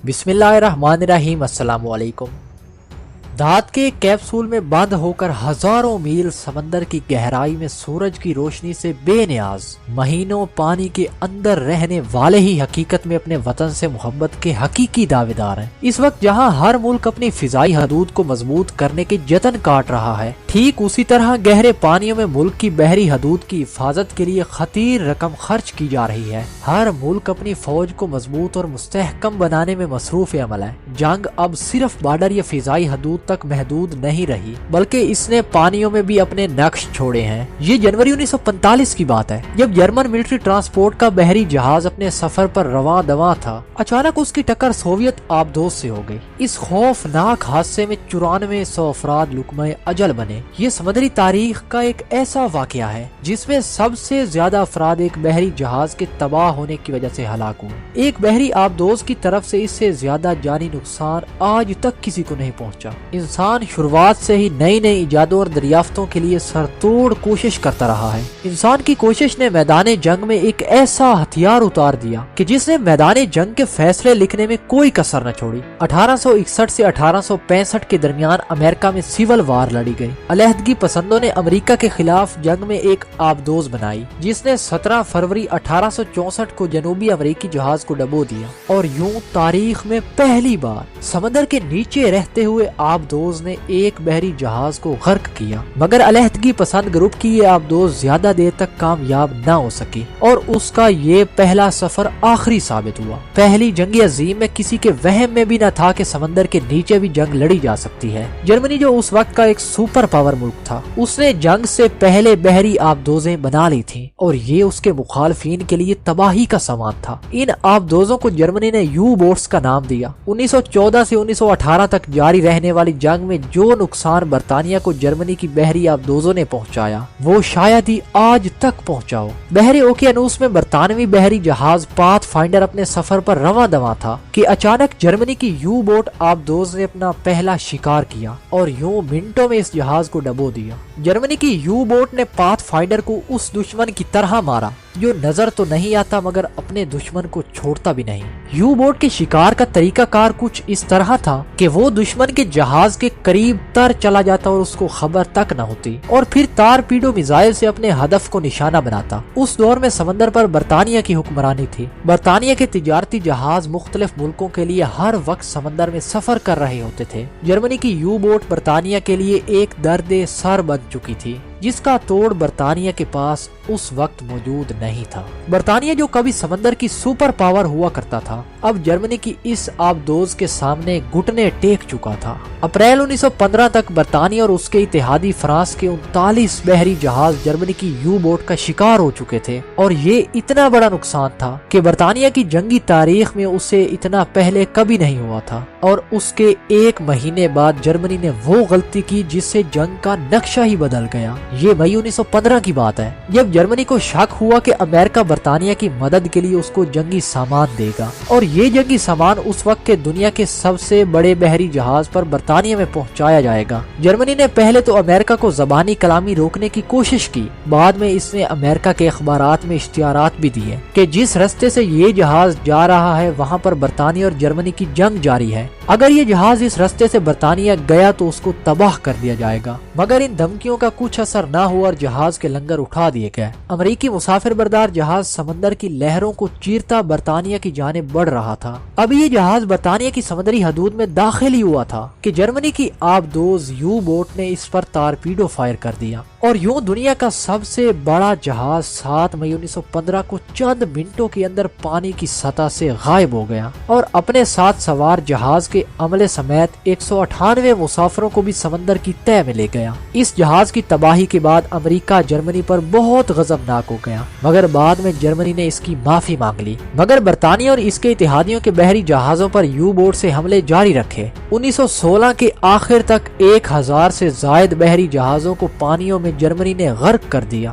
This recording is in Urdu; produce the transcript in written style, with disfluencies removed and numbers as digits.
بسم اللہ الرحمن الرحیم۔ السلام علیکم۔ دھات کے کیپسول میں بند ہو کر ہزاروں میل سمندر کی گہرائی میں سورج کی روشنی سے بے نیاز مہینوں پانی کے اندر رہنے والے ہی حقیقت میں اپنے وطن سے محبت کے حقیقی دعوے دار ہیں۔ اس وقت جہاں ہر ملک اپنی فضائی حدود کو مضبوط کرنے کے جتن کاٹ رہا ہے، ٹھیک اسی طرح گہرے پانیوں میں ملک کی بحری حدود کی حفاظت کے لیے خطیر رقم خرچ کی جا رہی ہے۔ ہر ملک اپنی فوج کو مضبوط اور مستحکم بنانے میں مصروف عمل ہے۔ جنگ اب صرف بارڈر یا فضائی حدود تک محدود نہیں رہی، بلکہ اس نے پانیوں میں بھی اپنے نقش چھوڑے ہیں۔ یہ جنوری 1945 کی بات ہے، جب جرمن ملٹری ٹرانسپورٹ کا بحری جہاز اپنے سفر پر رواں دواں تھا۔ اچانک اس کی ٹکر سوویت آبدوز سے ہو گئی۔ اس خوفناک حادثے میں 9400 افراد لقمہ اجل بنے۔ یہ سمندری تاریخ کا ایک ایسا واقعہ ہے جس میں سب سے زیادہ افراد ایک بحری جہاز کے تباہ ہونے کی وجہ سے ہلاک ہوئے۔ ایک بحری آبدوز کی طرف سے اس سے زیادہ جانی نقصان آج تک کسی کو نہیں پہنچا۔ انسان شروعات سے ہی نئی ایجادوں اور دریافتوں کے لیے سر توڑ کوشش کرتا رہا ہے۔ انسان کی کوشش نے میدان جنگ میں ایک ایسا ہتھیار اتار دیا کہ جس نے میدان جنگ کے فیصلے لکھنے میں کوئی کسر نہ چھوڑی۔ 1861 سے 1865 کے درمیان امریکہ میں سول وار لڑی گئی۔ علیحدگی پسندوں نے امریکہ کے خلاف جنگ میں ایک آبدوز بنائی جس نے 17 فروری 1864 کو جنوبی امریکی جہاز کو ڈبو دیا، اور یوں تاریخ میں پہلی بار سمندر کے نیچے رہتے ہوئے آبدوز نے ایک بحری جہاز کو غرق کیا۔ مگر علیحدگی پسند گروپ کی یہ آبدوز زیادہ دیر تک کامیاب نہ ہو سکی، اور اس کا یہ پہلا سفر آخری ثابت ہوا۔ پہلی جنگ عظیم میں کسی کے وہم میں بھی نہ تھا کہ سمندر کے نیچے بھی جنگ لڑی جا سکتی ہے۔ جرمنی جو اس وقت کا ایک سپر پاور ملک تھا، اس نے جنگ سے پہلے بحری آبدوزیں بنا لی تھیں، اور یہ اس کے مخالفین کے لیے تباہی کا سامان تھا۔ ان آبدوزوں کو جرمنی نے یو بوٹس کا نام دیا۔ 1914 سے 1918 تک جاری رہنے والی جنگ میں جو نقصان برطانیہ کو جرمنی کی بحری آبدوزوں نے پہنچایا وہ شاید ہی آج تک پہنچا ہو۔ بحری اوقیانوس میں برطانوی بحری جہاز پاتھ فائنڈر اپنے سفر پر رواں دواں تھا کہ اچانک جرمنی کی یو بوٹ آبدوز نے اپنا پہلا شکار کیا، اور یوں منٹوں میں اس جہاز کو ڈبو دیا۔ جرمنی کی یو بوٹ نے پاتھ فائنڈر کو اس دشمن کی طرح مارا جو نظر تو نہیں آتا مگر اپنے دشمن کو چھوڑتا بھی نہیں۔ یو بوٹ کے شکار کا طریقہ کار کچھ اس طرح تھا کہ وہ دشمن کے جہاز کے قریب تر چلا جاتا اور اس کو خبر تک نہ ہوتی، اور پھر تارپیڈو میزائل سے اپنے ہدف کو نشانہ بناتا۔ اس دور میں سمندر پر برطانیہ کی حکمرانی تھی۔ برطانیہ کے تجارتی جہاز مختلف ملکوں کے لیے ہر وقت سمندر میں سفر کر رہے ہوتے تھے۔ جرمنی کی یو بوٹ برطانیہ کے لیے ایک درد سر بن چکی تھی جس کا توڑ برطانیہ کے پاس اس وقت موجود نہیں تھا۔ برطانیہ جو کبھی سمندر کی سپر پاور ہوا کرتا تھا، اب جرمنی کی اس آبدوز کے سامنے گھٹنے ٹیک چکا تھا۔ اپریل 1915 تک برطانیہ اور اس کے اتحادی فرانس کے 39 بحری جہاز جرمنی کی یو بوٹ کا شکار ہو چکے تھے، اور یہ اتنا بڑا نقصان تھا کہ برطانیہ کی جنگی تاریخ میں اسے اتنا پہلے کبھی نہیں ہوا تھا۔ اور اس کے ایک مہینے بعد جرمنی نے وہ غلطی کی جس سے جنگ کا نقشہ ہی بدل گیا۔ یہ مئی 1915 کی بات ہے، جب جرمنی کو شک ہوا کہ امریکہ برطانیہ کی مدد کے لیے اس کو جنگی سامان دے گا، اور یہ جنگی سامان اس وقت کے دنیا کے سب سے بڑے بحری جہاز پر برطانیہ میں پہنچایا جائے گا۔ جرمنی نے پہلے تو امریکہ کو زبانی کلامی روکنے کی کوشش کی، بعد میں اس نے امریکہ کے اخبارات میں اشتہارات بھی دیے کہ جس راستے سے یہ جہاز جا رہا ہے وہاں پر برطانیہ اور جرمنی کی جنگ جاری ہے۔ اگر یہ جہاز اس راستے سے برطانیہ گیا تو اس کو تباہ کر دیا جائے گا۔ مگر ان دھمکیوں کا کچھ اثر نہ ہوا اور جہاز کے لنگر اٹھا دیے گئے۔ امریکی مسافر بردار جہاز سمندر کی لہروں کو چیرتا برطانیہ کی جانب بڑھ رہا تھا۔ اب یہ جہاز برطانیہ کی سمندری حدود میں داخل ہی ہوا تھا کہ جرمنی کی آبدوز یو بوٹ نے اس پر تارپیڈو فائر کر دیا، اور یوں دنیا کا سب سے بڑا جہاز 7 مئی 1915 کو چند منٹوں کے اندر پانی کی سطح سے غائب ہو گیا، اور اپنے ساتھ سوار جہاز کے عملے سمیت 198 مسافروں کو بھی سمندر کی تہہ میں لے گیا۔ اس جہاز کی تباہی کے بعد امریکہ جرمنی پر بہت غضبناک ہو گیا، مگر بعد میں جرمنی نے اس کی معافی مانگ لی۔ مگر برطانیہ اور اس کے اتحادیوں کے بحری جہازوں پر یو بوٹ سے حملے جاری رکھے۔ 1916 کے آخر تک 1000 سے زائد بحری جہازوں کو پانیوں میں جرمنی نے غرق کر دیا۔